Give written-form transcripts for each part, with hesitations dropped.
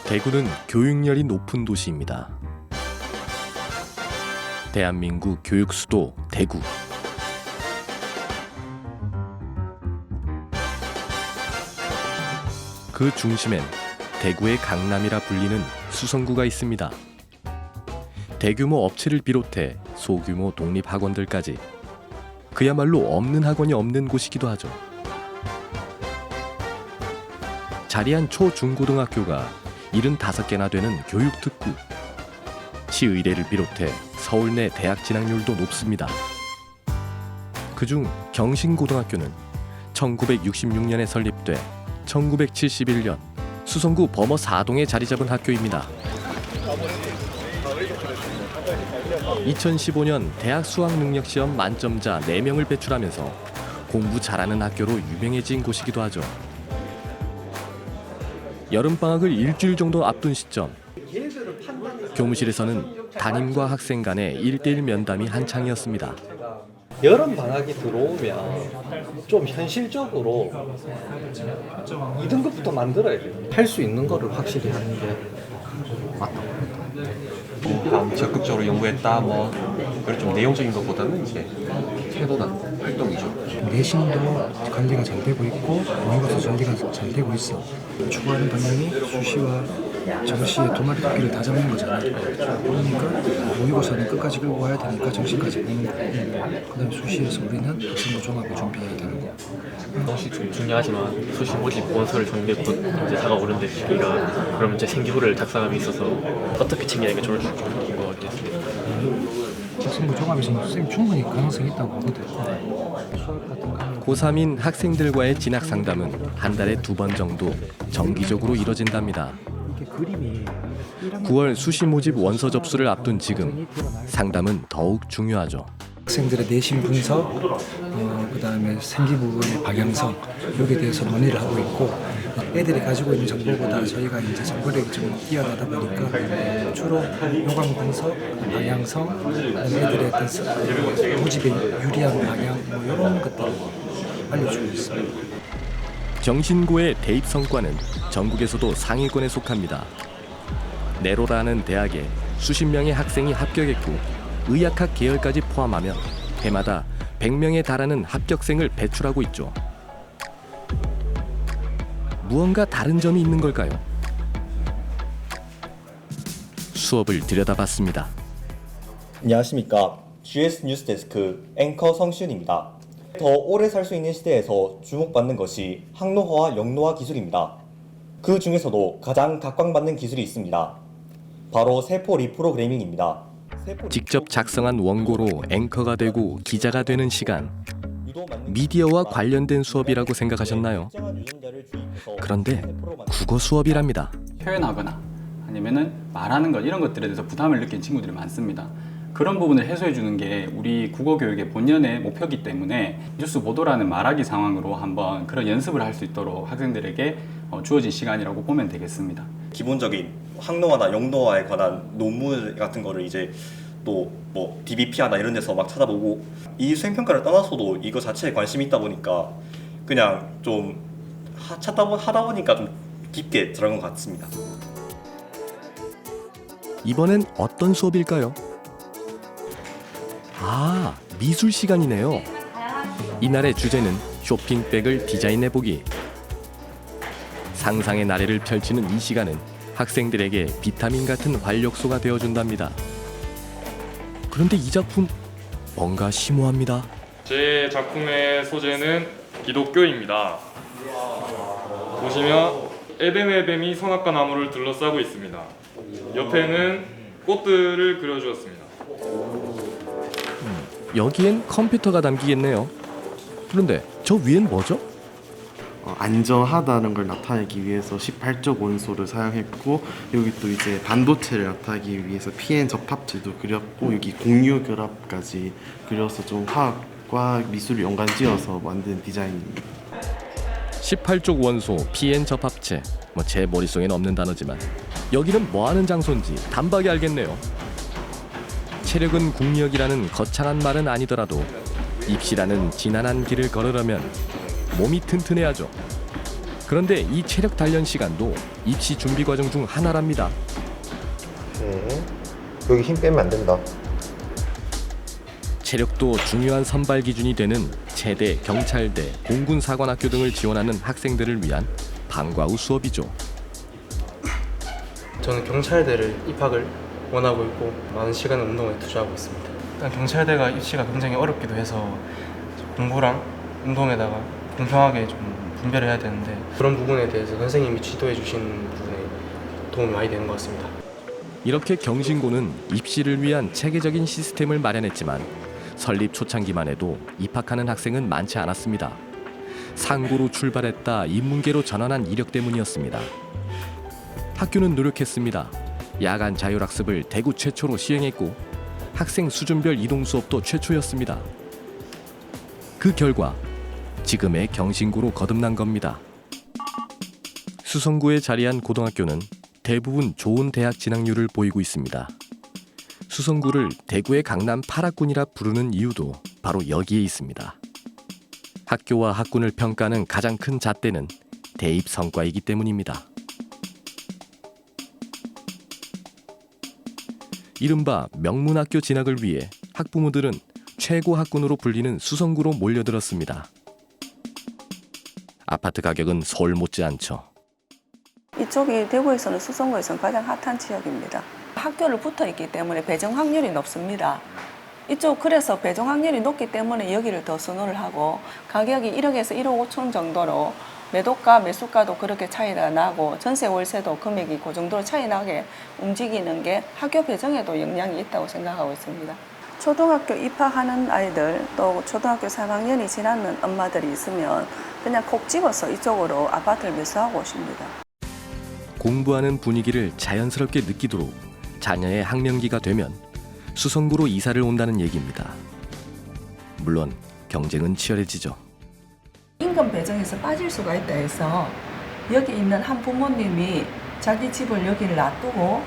대구는 교육열이 높은 도시입니다. 대한민국 교육 수도 대구. 그 중심엔 대구의 강남이라 불리는 수성구가 있습니다. 대규모 업체를 비롯해 소규모 독립학원들까지 그야말로 없는 학원이 없는 곳이기도 하죠. 자리한 초중고등학교가 75개나 되는 교육특구. 시의대를 비롯해 서울 내 대학 진학률도 높습니다. 그중 경신고등학교는 1966년에 설립돼 1971년 수성구 범어 4동에 자리 잡은 학교입니다. 2015년 대학 수학능력시험 만점자 4명을 배출하면서 공부 잘하는 학교로 유명해진 곳이기도 하죠. 여름방학을 일주일 정도 앞둔 시점, 교무실에서는 담임과 학생 간의 1대1 면담이 한창이었습니다. 여름 방학이 들어오면 좀 현실적으로 2등급부터 만들어야 돼요. 할 수 있는 거를 확실히 하는 게 맞다고 봅니다. 적극적으로 연구했다 그런 좀 내용적인 것보다는 이제 태도나 활동이죠. 내신도 관리가 잘 되고 있고 모의고사 전리가 잘 되고 있어. 추구하는 방향이 수시와 정시의 두 마리 토끼를 다 잡는 거잖아. 그러니까 모의고사는 끝까지 끌고 와야 되니까 정시까지 보는 거. 그다음에 수시에서 우리는 학생부 종합을 준비해야 되는 거. 역시 좀 중요하지만 수시 모집 원서를 정리해 곧 이제 다가오는데 시기가 그럼 이제 생기부를 작성함에 있어서 어떻게 챙기는 게 좋을지 좀 것 같습니다. 학생부 종합에서는 선생님 충분히 가능성이 있다고 보거든. 고3인 학생들과의 진학 상담은 한 달에 2번 정도 정기적으로 이뤄진답니다. 9월 수시 모집 원서 접수를 앞둔 지금 상담은 더욱 중요하죠. 학생들의 내신 분석, 그다음에 생기부의 방향성 여기에 대해서 논의를 하고 있고 애들이 가지고 있는 정보보다 저희가 이제 정보력이 좀 뛰어나다 보니까 주로 요강 분석, 방향성, 애들의 어떤 모집에 유리한 방향 이런 것들을 알려주고 있습니다. 경신고의 대입 성과는 전국에서도 상위권에 속합니다. 네로라는 대학에 수십 명의 학생이 합격했고 의학학 계열까지 포함하면 해마다 100명에 달하는 합격생을 배출하고 있죠. 무언가 다른 점이 있는 걸까요? 수업을 들여다봤습니다. 안녕하십니까. GS 뉴스데스크 앵커 성시윤입니다. 더 오래 살 수 있는 시대에서 주목받는 것이 항노화와 영노화 기술입니다. 그 중에서도 가장 각광받는 기술이 있습니다. 바로 세포 리프로그래밍입니다. 직접 작성한 원고로 앵커가 되고 기자가 되는 시간. 미디어와 관련된 수업이라고 생각하셨나요? 그런데 국어 수업이랍니다. 표현하거나 아니면은 말하는 것 이런 것들에 대해서 부담을 느낀 친구들이 많습니다. 그런 부분을 해소해 주는 게 우리 국어 교육의 본연의 목표이기 때문에 뉴스 보도라는 말하기 상황으로 한번 그런 연습을 할 수 있도록 학생들에게 주어진 시간이라고 보면 되겠습니다. 기본적인 항노화나 영노화에 관한 논문 같은 거를 이제 또 뭐 DBP나 이런 데서 막 찾아보고 이 수행평가를 떠나서도 이거 자체에 관심이 있다 보니까 그냥 좀 하다 보니까 좀 깊게 들어간 것 같습니다. 이번엔 어떤 수업일까요? 아, 미술 시간이네요. 이날의 주제는 쇼핑백을 디자인해보기. 상상의 나래를 펼치는 이 시간은 학생들에게 비타민 같은 활력소가 되어준답니다. 그런데 이 작품 뭔가 심오합니다. 제 작품의 소재는 기독교입니다. 보시면 에덴의 뱀이 선악과 나무를 둘러싸고 있습니다. 옆에는 꽃들을 그려주었습니다. 여기엔 컴퓨터가 담기겠네요. 그런데 저 위엔 뭐죠? 안전하다는 걸 나타내기 위해서 18족 원소를 사용했고 여기 또 이제 반도체를 나타내기 위해서 PN 접합체도 그렸고 여기 공유 결합까지 그려서 좀 화학과 미술을 연관지어서 만든 디자인입니다. 18족 원소, PN 접합체. 제 머릿속엔 없는 단어지만 여기는 뭐하는 장소인지 단박에 알겠네요. 체력은 국력이라는 거창한 말은 아니더라도 입시라는 지난한 길을 걸으려면 몸이 튼튼해야죠. 그런데 이 체력 단련 시간도 입시 준비 과정 중 하나랍니다. 여기 힘 빼면 안 된다. 체력도 중요한 선발 기준이 되는 체대, 경찰대, 공군사관학교 등을 지원하는 학생들을 위한 방과 후 수업이죠. 저는 경찰대를 입학을 원하고 있고 많은 시간을 운동에 투자하고 있습니다. 일단 경찰대가 입시가 굉장히 어렵기도 해서 공부랑 운동에다가 공평하게 좀 분배를 해야 되는데 그런 부분에 대해서 선생님이 지도해 주신 부분에 도움이 많이 되는 것 같습니다. 이렇게 경신고는 입시를 위한 체계적인 시스템을 마련했지만 설립 초창기만 해도 입학하는 학생은 많지 않았습니다. 상고로 출발했다 인문계로 전환한 이력 때문이었습니다. 학교는 노력했습니다. 야간 자율학습을 대구 최초로 시행했고 학생 수준별 이동 수업도 최초였습니다. 그 결과 지금의 경신고로 거듭난 겁니다. 수성구에 자리한 고등학교는 대부분 좋은 대학 진학률을 보이고 있습니다. 수성구를 대구의 강남 8학군이라 부르는 이유도 바로 여기에 있습니다. 학교와 학군을 평가하는 가장 큰 잣대는 대입 성과이기 때문입니다. 이른바 명문학교 진학을 위해 학부모들은 최고 학군으로 불리는 수성구로 몰려들었습니다. 아파트 가격은 서울 못지않죠. 이쪽이 대구에서는 수성구에서는 가장 핫한 지역입니다. 학교를 붙어 있기 때문에 배정 확률이 높습니다. 이쪽 그래서 배정 확률이 높기 때문에 여기를 더 선호를 하고 가격이 1억에서 1억 5천 정도로 매도가 매수가도 그렇게 차이가 나고 전세 월세도 금액이 그 정도로 차이 나게 움직이는 게 학교 배정에도 영향이 있다고 생각하고 있습니다. 초등학교 입학하는 아이들 또 초등학교 3학년이 지나는 엄마들이 있으면 그냥 콕 집어서 이쪽으로 아파트를 매수하고 오십니다. 공부하는 분위기를 자연스럽게 느끼도록 자녀의 학령기가 되면 수성구로 이사를 온다는 얘기입니다. 물론 경쟁은 치열해지죠. 임금 배정에서 빠질 수가 있다 해서 여기 있는 한 부모님이 자기 집을 여기를 놔두고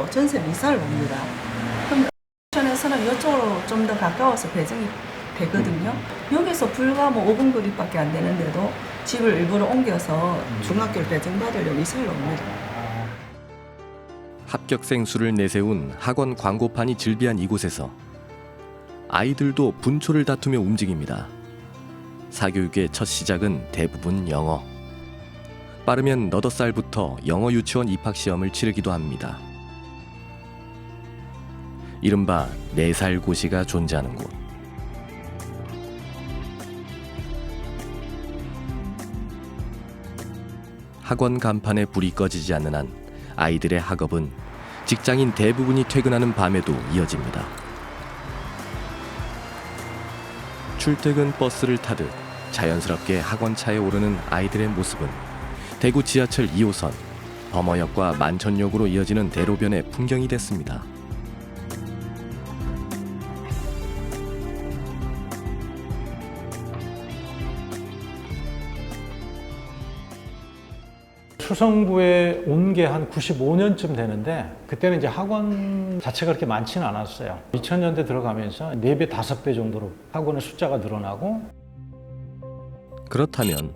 전세 이사를 옵니다. 그럼 에서는 이쪽으로 좀 더 가까워서 배정이 되거든요. 여기서 불과 5분 거리밖에 안 되는데도 집을 일부러 옮겨서 중학교를 배정받으려고 이사를 옵니다. 합격생 수를 내세운 학원 광고판이 즐비한 이곳에서 아이들도 분초를 다투며 움직입니다. 사교육의 첫 시작은 대부분 영어. 빠르면 8살부터 영어 유치원 입학 시험을 치르기도 합니다. 이른바 4살 고시가 존재하는 곳. 학원 간판에 불이 꺼지지 않는 한 아이들의 학업은 직장인 대부분이 퇴근하는 밤에도 이어집니다. 출퇴근 버스를 타듯 자연스럽게 학원차에 오르는 아이들의 모습은 대구 지하철 2호선 범어역과 만천역으로 이어지는 대로변의 풍경이 됐습니다. 수성구에 온 게 한 95년쯤 되는데 그때는 이제 학원 자체가 그렇게 많지는 않았어요. 2000년대 들어가면서 4배, 5배 정도로 학원의 숫자가 늘어나고. 그렇다면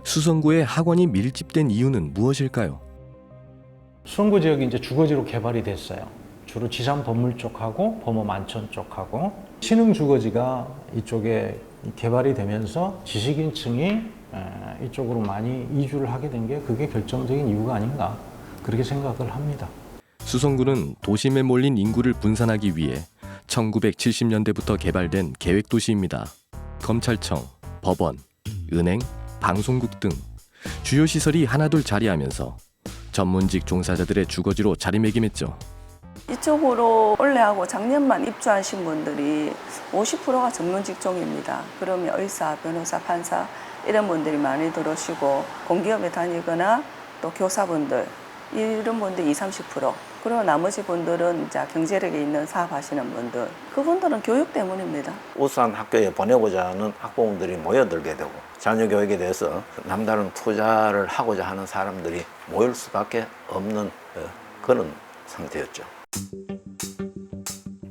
수성구에 학원이 밀집된 이유는 무엇일까요? 수성구 지역이 이제 주거지로 개발이 됐어요. 주로 지산 범물 쪽하고 범어 만천 쪽하고 신흥 주거지가 이쪽에 개발이 되면서 지식인층이 이쪽으로 많이 이주를 하게 된 게 그게 결정적인 이유가 아닌가 그렇게 생각을 합니다. 수성구는 도심에 몰린 인구를 분산하기 위해 1970년대부터 개발된 계획도시입니다. 검찰청, 법원, 은행, 방송국 등 주요 시설이 하나둘 자리하면서 전문직 종사자들의 주거지로 자리매김했죠. 이쪽으로 올해하고 작년만 입주하신 분들이 50%가 전문 직종입니다. 그러면 의사, 변호사, 판사 이런 분들이 많이 들어오시고 공기업에 다니거나 또 교사분들 이런 분들이 20-30%. 그리고 나머지 분들은 이제 경제력이 있는 사업하시는 분들. 그분들은 교육 때문입니다. 우수한 학교에 보내고자 하는 학부모들이 모여들게 되고 자녀 교육에 대해서 남다른 투자를 하고자 하는 사람들이 모일 수밖에 없는 그런 상태였죠.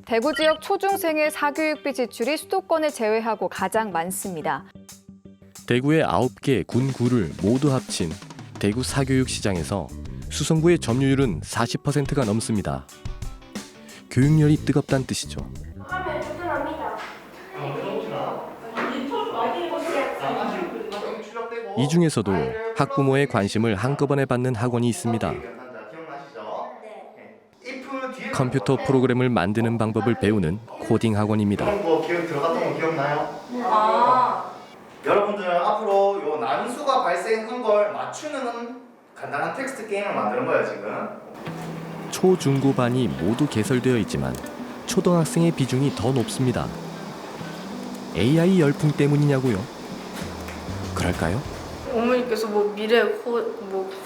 대구 지역 초중생의 사교육비 지출이 수도권을 제외하고 가장 많습니다. 대구의 9개 군구를 모두 합친 대구 사교육시장에서 수성구의 점유율은 40%가 넘습니다. 교육열이 뜨겁다는 뜻이죠. 이 중에서도 학부모의 관심을 한꺼번에 받는 학원이 있습니다. 컴퓨터 프로그램을 만드는 방법을 배우는 코딩 학원입니다. 들어갔던 거 기억나요? 여러분들은 앞으로 요 난수가 발생한 걸 맞추는 간단한 텍스트 게임을 만드는 거예요, 지금. 초, 중, 고 반이 모두 개설되어 있지만 초등학생의 비중이 더 높습니다. AI 열풍 때문이냐고요? 그럴까요? 어머니께서 미래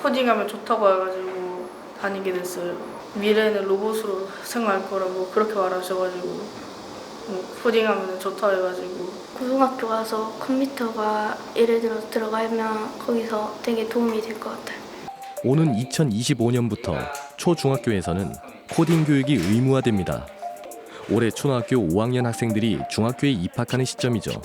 코딩하면 좋다고 해가지고 다니게 됐어요. 미래는 로봇으로 생활할 거라고 그렇게 말하셔가지고 코딩하면 좋다고 해가지고. 고등학교 가서 컴퓨터가 예를 들어 들어가면 거기서 되게 도움이 될 것 같아요. 오는 2025년부터 초중학교에서는 코딩 교육이 의무화됩니다. 올해 초등학교 5학년 학생들이 중학교에 입학하는 시점이죠.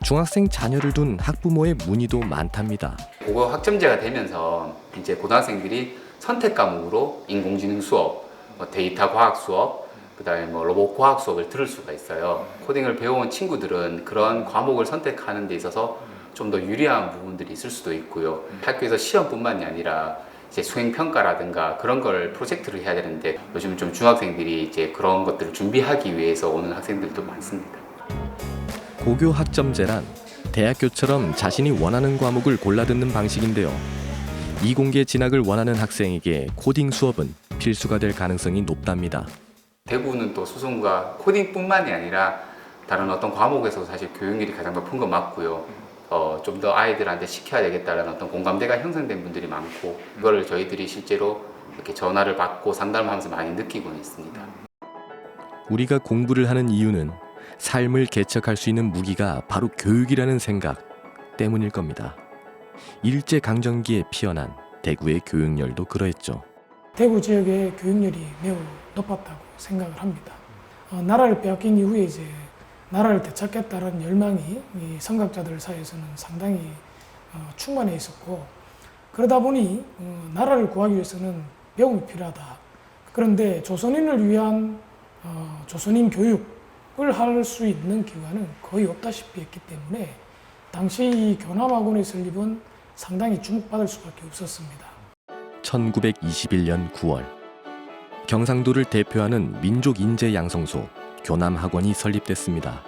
중학생 자녀를 둔 학부모의 문의도 많답니다. 국어 학점제가 되면서 이제 고등학생들이 선택 과목으로 인공지능 수업, 데이터 과학 수업, 그다음에 로봇 과학 수업을 들을 수가 있어요. 코딩을 배워온 친구들은 그런 과목을 선택하는 데 있어서 좀 더 유리한 부분들이 있을 수도 있고요. 학교에서 시험뿐만이 아니라 이제 수행 평가라든가 그런 걸 프로젝트를 해야 되는데 요즘 좀 중학생들이 이제 그런 것들을 준비하기 위해서 오는 학생들도 많습니다. 고교 학점제란 대학교처럼 자신이 원하는 과목을 골라 듣는 방식인데요. 이공계 진학을 원하는 학생에게 코딩 수업은 필수가 될 가능성이 높답니다. 대구는 또 수성구가 코딩뿐만이 아니라 다른 어떤 과목에서 사실 교육률이 가장 높은 건 맞고요. 좀 더 아이들한테 시켜야 되겠다는 어떤 공감대가 형성된 분들이 많고 이걸 저희들이 실제로 이렇게 전화를 받고 상담을 하면서 많이 느끼고는 있습니다. 우리가 공부를 하는 이유는 삶을 개척할 수 있는 무기가 바로 교육이라는 생각 때문일 겁니다. 일제강점기에 피어난 대구의 교육열도 그러했죠. 대구 지역의 교육열이 매우 높았다고 생각을 합니다. 나라를 빼앗긴 이후에 이제 나라를 되찾겠다는 열망이 이 선각자들 사이에서는 상당히 충만해 있었고, 그러다 보니 나라를 구하기 위해서는 배움이 필요하다. 그런데 조선인을 위한 조선인 교육을 할 수 있는 기관은 거의 없다시피 했기 때문에 당시 이 교남학원의 설립은 상당히 주목받을 수밖에 없었습니다. 1921년 9월 경상도를 대표하는 민족인재양성소 교남학원이 설립됐습니다.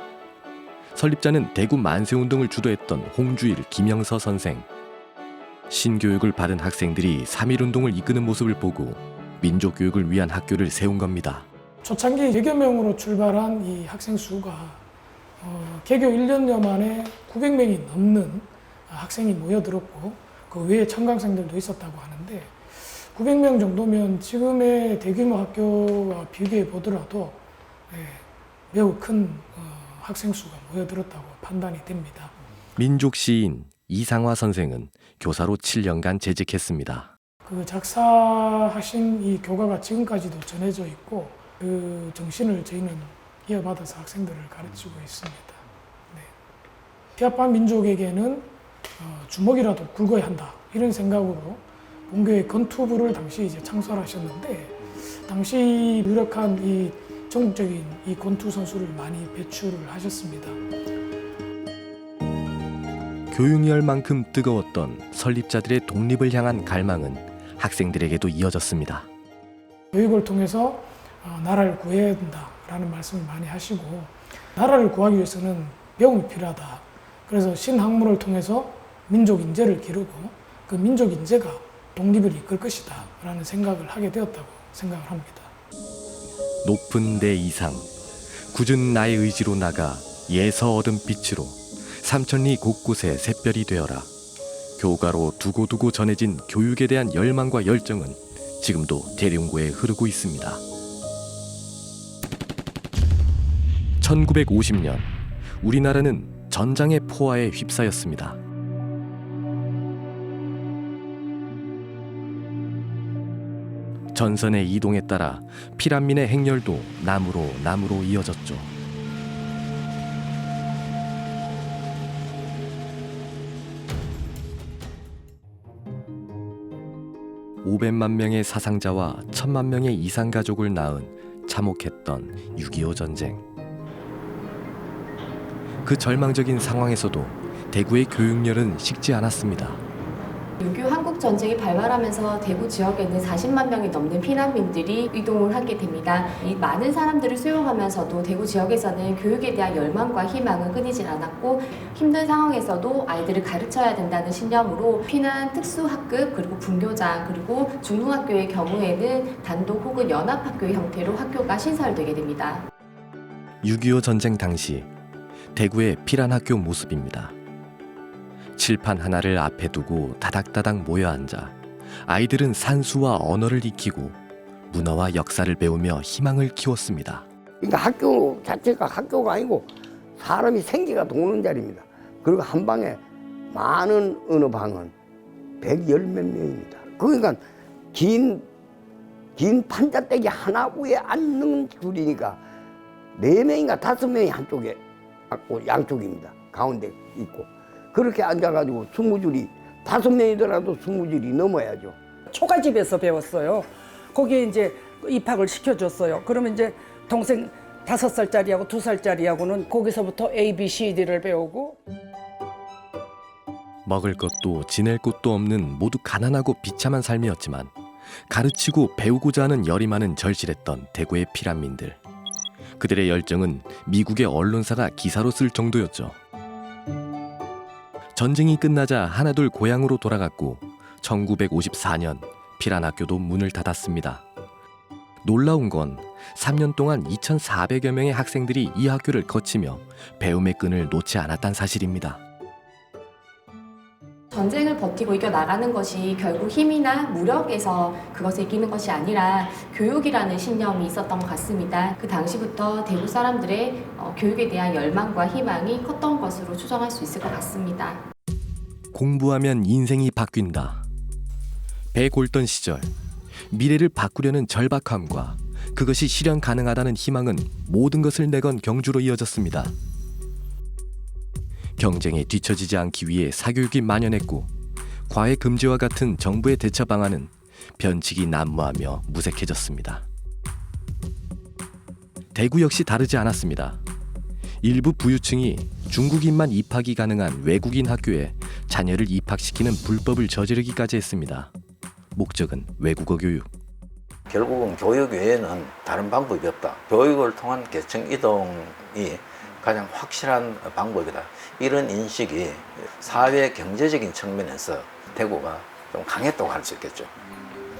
설립자는 대구 만세운동을 주도했던 홍주일, 김영서 선생. 신교육을 받은 학생들이 3.1운동을 이끄는 모습을 보고 민족교육을 위한 학교를 세운 겁니다. 초창기 100여 명으로 출발한 이 학생 수가 개교 1년여 만에 900명이 넘는 학생이 모여들었고 그 외에 청강생들도 있었다고 하는데 900명 정도면 지금의 대규모 학교와 비교해 보더라도 매우 큰 학생 수가 모여들었다고 판단이 됩니다. 민족 시인 이상화 선생은 교사로 7년간 재직했습니다. 그 작사하신 이 교가가 지금까지도 전해져 있고 그 정신을 저희는 이어받아서 학생들을 가르치고 있습니다. 네. 피아파 민족에게는 주먹이라도 굵어야 한다 이런 생각으로 본교의 건투부를 당시 이제 창설하셨는데 당시 유력한 이 전국적인 이 권투 선수를 많이 배출을 하셨습니다. 교육열만큼 뜨거웠던 설립자들의 독립을 향한 갈망은 학생들에게도 이어졌습니다. 교육을 통해서 나라를 구해야 된다라는 말씀을 많이 하시고 나라를 구하기 위해서는 배움이 필요하다. 그래서 신학문을 통해서 민족 인재를 기르고 그 민족 인재가 독립을 이끌 것이다 라는 생각을 하게 되었다고 생각을 합니다. 높은 내 이상, 굳은 나의 의지로 나가 예서 얻은 빛으로 삼천리 곳곳에 샛별이 되어라. 교가로 두고두고 전해진 교육에 대한 열망과 열정은 지금도 대룡고에 흐르고 있습니다. 1950년 우리나라는 전장의 포화에 휩싸였습니다. 전선의 이동에 따라 피란민의 행렬도 남으로 이어졌죠. 500만 명의 사상자와 1000만 명의 이산 가족을 낳은 참혹했던 6.25 전쟁. 그 절망적인 상황에서도 대구의 교육열은 식지 않았습니다. 6.25 한국전쟁이 발발하면서 대구 지역에는 40만 명이 넘는 피난민들이 이동을 하게 됩니다. 이 많은 사람들을 수용하면서도 대구 지역에서는 교육에 대한 열망과 희망은 끊이질 않았고 힘든 상황에서도 아이들을 가르쳐야 된다는 신념으로 피난 특수학급 그리고 분교장 그리고 중등학교의 경우에는 단독 혹은 연합학교의 형태로 학교가 신설되게 됩니다. 6.25 전쟁 당시 대구의 피란학교 모습입니다. 칠판 하나를 앞에 두고 다닥다닥 모여 앉아 아이들은 산수와 언어를 익히고 문화와 역사를 배우며 희망을 키웠습니다. 그러니까 학교 자체가 학교가 아니고 사람이 생기가 도는 자리입니다. 그리고 한 방에 많은 어느 방은 110몇 명입니다. 그러니까 긴 판자떼기 하나 위에 앉는 줄이니까 4명인가 5명이 한쪽에 앉고 양쪽입니다. 가운데 있고. 그렇게 앉아가지고 20줄이 5명이더라도 20줄이 넘어야죠. 초가집에서 배웠어요. 거기에 이제 입학을 시켜줬어요. 그러면 이제 동생 5살짜리하고 2살짜리하고는 거기서부터 A, B, C, D를 배우고. 먹을 것도 지낼 곳도 없는 모두 가난하고 비참한 삶이었지만 가르치고 배우고자 하는 열이 많은 절실했던 대구의 피란민들. 그들의 열정은 미국의 언론사가 기사로 쓸 정도였죠. 전쟁이 끝나자 하나둘 고향으로 돌아갔고 1954년 피란학교도 문을 닫았습니다. 놀라운 건 3년 동안 2,400여 명의 학생들이 이 학교를 거치며 배움의 끈을 놓지 않았다는 사실입니다. 전쟁을 버티고 이겨나가는 것이 결국 힘이나 무력에서 그것을 이기는 것이 아니라 교육이라는 신념이 있었던 것 같습니다. 그 당시부터 대구 사람들의 교육에 대한 열망과 희망이 컸던 것으로 추정할 수 있을 것 같습니다. 공부하면 인생이 바뀐다. 배골던 시절, 미래를 바꾸려는 절박함과 그것이 실현 가능하다는 희망은 모든 것을 내건 경주로 이어졌습니다. 경쟁에 뒤처지지 않기 위해 사교육이 만연했고 과외 금지와 같은 정부의 대처 방안은 변칙이 난무하며 무색해졌습니다. 대구 역시 다르지 않았습니다. 일부 부유층이 중국인만 입학이 가능한 외국인 학교에 자녀를 입학시키는 불법을 저지르기까지 했습니다. 목적은 외국어 교육. 결국은 교육 외에는 다른 방법이 없다. 교육을 통한 계층 이동이 가장 확실한 방법이다. 이런 인식이 사회 경제적인 측면에서 대구가 좀 강했다고 할 수 있겠죠.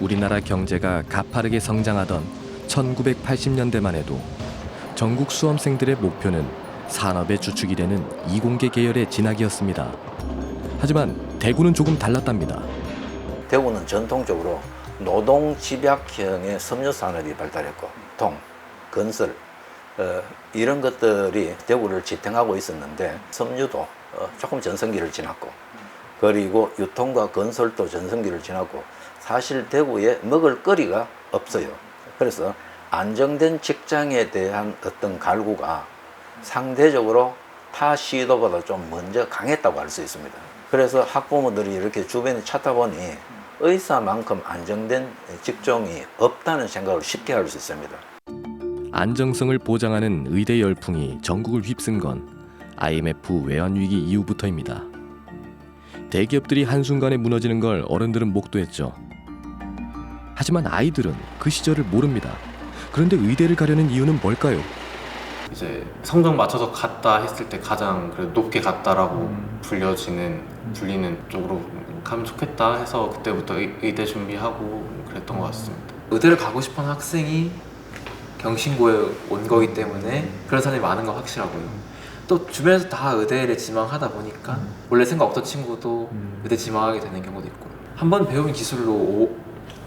우리나라 경제가 가파르게 성장하던 1980년대만 해도 전국 수험생들의 목표는 산업의 주축이 되는 이공계 계열의 진학이었습니다. 하지만 대구는 조금 달랐답니다. 대구는 전통적으로 노동 집약형의 섬유 산업이 발달했고 통, 건설 이런 것들이 대구를 지탱하고 있었는데 섬유도 조금 전성기를 지났고 그리고 유통과 건설도 전성기를 지났고 사실 대구에 먹을 거리가 없어요. 그래서 안정된 직장에 대한 어떤 갈구가 상대적으로 타 시도보다 좀 먼저 강했다고 할 수 있습니다. 그래서 학부모들이 이렇게 주변에 찾아보니 의사만큼 안정된 직종이 없다는 생각을 쉽게 할 수 있습니다. 안정성을 보장하는 의대 열풍이 전국을 휩쓴 건 IMF 외환위기 이후부터입니다. 대기업들이 한순간에 무너지는 걸 어른들은 목도했죠. 하지만 아이들은 그 시절을 모릅니다. 그런데 의대를 가려는 이유는 뭘까요? 이제 성적 맞춰서 갔다 했을 때 가장 그래도 높게 갔다라고 불리는 쪽으로 가면 좋겠다 해서 그때부터 의대 준비하고 그랬던 것 같습니다. 의대를 가고 싶어하는 학생이 경신고에 온 거기 때문에 그런 사람이 많은 건 확실하고요. 또 주변에서 다 의대를 지망하다 보니까 원래 생각 없던 친구도 의대 지망하게 되는 경우도 있고 한 번 배운 기술로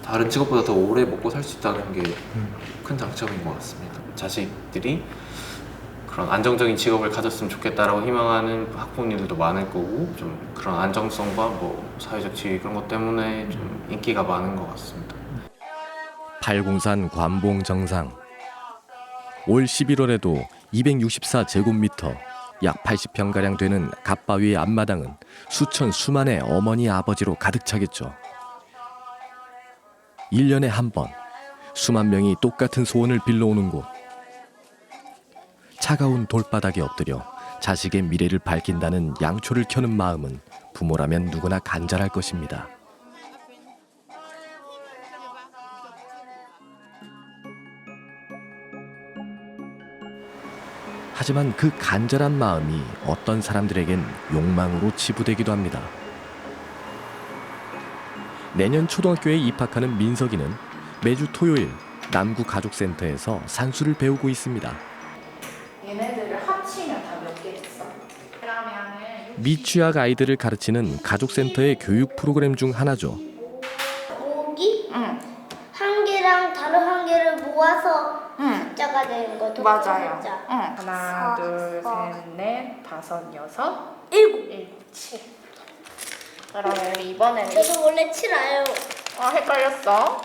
다른 직업보다 더 오래 먹고 살 수 있다는 게 큰 장점인 것 같습니다. 자식들이 그런 안정적인 직업을 가졌으면 좋겠다라고 희망하는 학부모님들도 많을 거고 좀 그런 안정성과 뭐 사회적 지위 그런 것 때문에 좀 인기가 많은 것 같습니다. 팔공산 관봉 정상. 올 11월에도 264제곱미터 약 80평가량 되는 갓바위의 앞마당은 수만의 어머니 아버지로 가득 차겠죠. 1년에 한 번 수만 명이 똑같은 소원을 빌러오는 곳. 차가운 돌바닥에 엎드려 자식의 미래를 밝힌다는 양초를 켜는 마음은 부모라면 누구나 간절할 것입니다. 하지만 그 간절한 마음이 어떤 사람들에겐 욕망으로 치부되기도 합니다. 내년 초등학교에 입학하는 민석이는 매주 토요일 남구 가족센터에서 산수를 배우고 있습니다. 얘네들을 합치면 다 몇 개 됐어? 미취학 아이들을 가르치는 가족센터의 교육 프로그램 중 하나죠. 모으기? 한 개랑 다른 한 개를 모아서 숫자가 되는 거. 맞아요. 숫자. 하나, 둘, 셋, 넷, 다섯, 여섯, 일곱, 칠. 그러면 우리 이번에는 저도 원래 7 알아요. 헷갈렸어?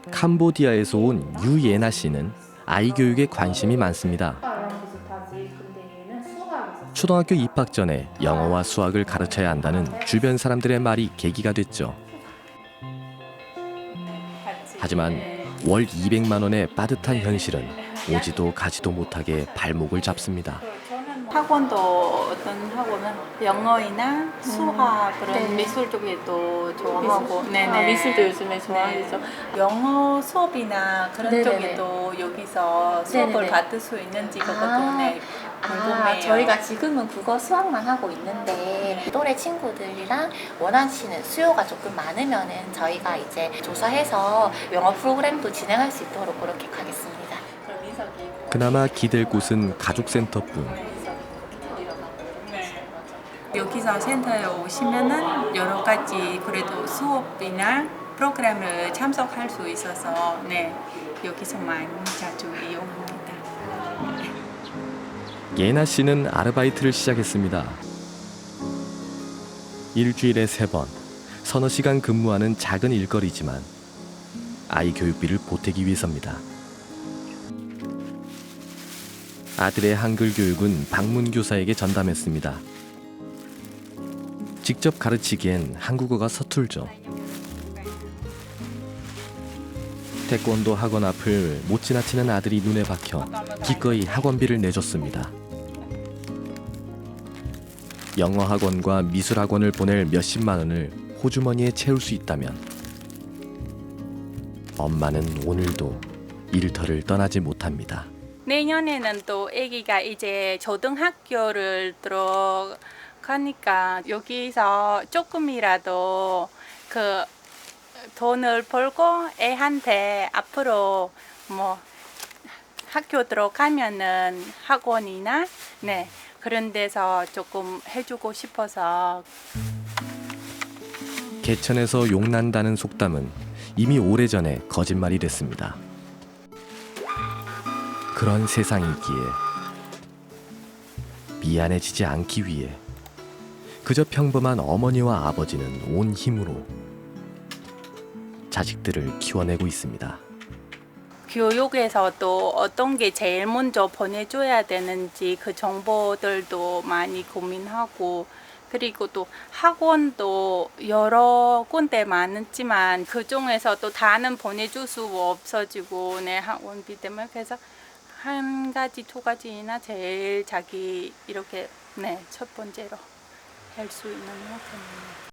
캄보디아에서 온 유예나 씨는 아이 교육에 관심이 많습니다. 초등학교 입학 전에 영어와 수학을 가르쳐야 한다는 주변 사람들의 말이 계기가 됐죠. 하지만 월 200만 원의 빠듯한 현실은 오지도 가지도 못하게 발목을 잡습니다. 학원도 어떤 학원은 영어이나 수학 그런 미술 쪽에도 좋아하고 미술도 요즘에 좋아하죠. 영어 수업이나 그런 쪽에도 여기서 수업을 받을 수 있는지 그것도 궁금해요. 저희가 지금은 국어 수학만 하고 있는데 또래 친구들이랑 원하시는 수요가 조금 많으면은 저희가 이제 조사해서 영어 프로그램도 진행할 수 있도록 그렇게 하겠습니다. 그나마 기댈 곳은 가족센터뿐. 여기서 센터에 오시면은 여러 가지 그래도 수업이나 프로그램을 참석할 수 있어서 여기서 많이 자주 이용합니다. 예나 씨는 아르바이트를 시작했습니다. 일주일에 3번, 서너 시간 근무하는 작은 일거리지만 아이 교육비를 보태기 위해서입니다. 아들의 한글 교육은 방문 교사에게 전담했습니다. 직접 가르치기엔 한국어가 서툴죠. 태권도 학원 앞을 못 지나치는 아들이 눈에 박혀 기꺼이 학원비를 내줬습니다. 영어 학원과 미술 학원을 보낼 몇십만 원을 호주머니에 채울 수 있다면 엄마는 오늘도 일터를 떠나지 못합니다. 내년에는 또 아기가 이제 초등학교를 들어가니까 여기서 조금이라도 그 돈을 벌고 애한테 앞으로 뭐 학교 들어가면은 학원이나 그런 데서 조금 해주고 싶어서. 개천에서 용난다는 속담은 이미 오래전에 거짓말이 됐습니다. 그런 세상이기에 미안해지지 않기 위해 그저 평범한 어머니와 아버지는 온 힘으로 자식들을 키워내고 있습니다. 교육에서도 어떤 게 제일 먼저 보내줘야 되는지 그 정보들도 많이 고민하고, 그리고 또 학원도 여러 군데 많았지만 그 중에서도 다는 보내줄 수 없어지고 학원비 때문에 그래서 한 가지 두 가지나 제일 자기 이렇게 첫 번째로 할 수 있는 것입니다.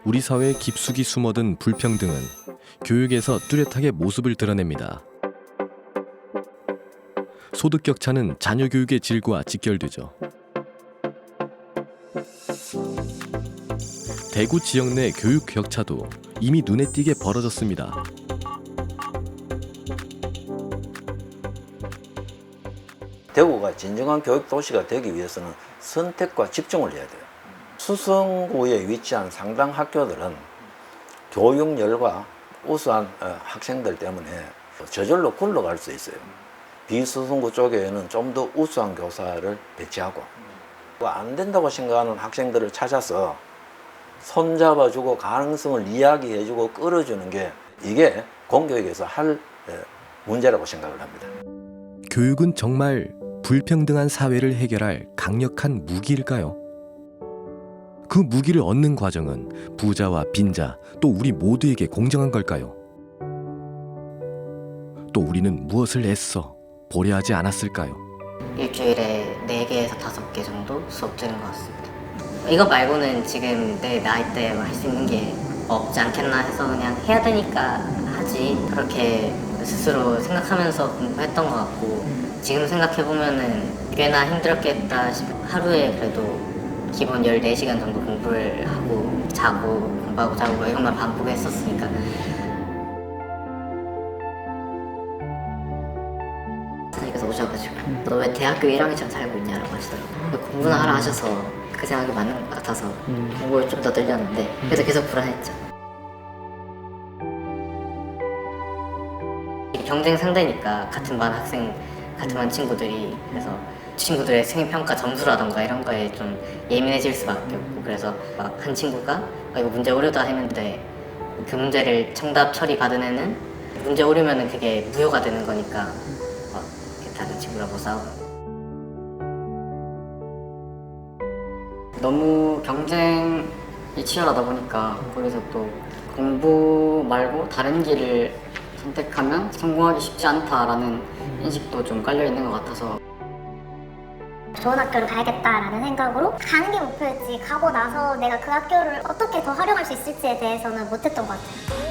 우리 사회에 깊숙이 숨어든 불평등은 교육에서 뚜렷하게 모습을 드러냅니다. 소득 격차는 자녀 교육의 질과 직결되죠. 대구 지역 내 교육 격차도 이미 눈에 띄게 벌어졌습니다. 대구가 진정한 교육 도시가 되기 위해서는 선택과 집중을 해야 돼요. 수성구에 위치한 상당 학교들은 교육열과 우수한 학생들 때문에 저절로 굴러갈 수 있어요. 비수성구 쪽에는 좀 더 우수한 교사를 배치하고, 안 된다고 생각하는 학생들을 찾아서 손잡아주고 가능성을 이야기해주고 끌어주는 게 이게 공교육에서 할 문제라고 생각을 합니다. 교육은 정말 불평등한 사회를 해결할 강력한 무기일까요? 그 무기를 얻는 과정은 부자와 빈자 또 우리 모두에게 공정한 걸까요? 또 우리는 무엇을 애써 보려하지 않았을까요? 일주일에 4개에서 5개 정도 수업 들은 것 같습니다. 이거 말고는 지금 내 나이대에 할 수 있는 게 없지 않겠나 해서 그냥 해야 되니까 하지, 그렇게 스스로 생각하면서 공부했던 것 같고, 지금 생각해보면은 꽤나 힘들었겠다 싶어요. 하루에 그래도 기본 14시간 정도 공부를 하고 자고 공부하고 자고 이것만 반복했었으니까. 선생님께서 오셔가지고 너 왜 대학교 1학년처럼 살고 있냐라고 하시더라고요. 공부나 하라 하셔서 그 생각이 맞는 것 같아서 공부를 좀 더 늘렸는데, 그래서 계속 불안했죠. 경쟁 상대니까 같은 반 학생, 같은 반 친구들이, 그래서 친구들의 생일평가 점수라던가 이런 거에 좀 예민해질 수밖에 없고, 그래서 막 한 친구가 이거 문제 오류다 했는데 그 문제를 정답 처리 받은 애는 문제 오류면은 그게 무효가 되는 거니까 막 다른 친구라고 싸우고. 너무 경쟁이 치열하다 보니까 거기서 또 공부 말고 다른 길을 선택하면 성공하기 쉽지 않다라는 인식도 좀 깔려있는 것 같아서. 좋은 학교를 가야겠다라는 생각으로 가는 게 목표였지, 가고 나서 내가 그 학교를 어떻게 더 활용할 수 있을지에 대해서는 못했던 것 같아요.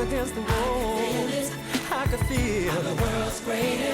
Against the walls, I could feel the world's greatest.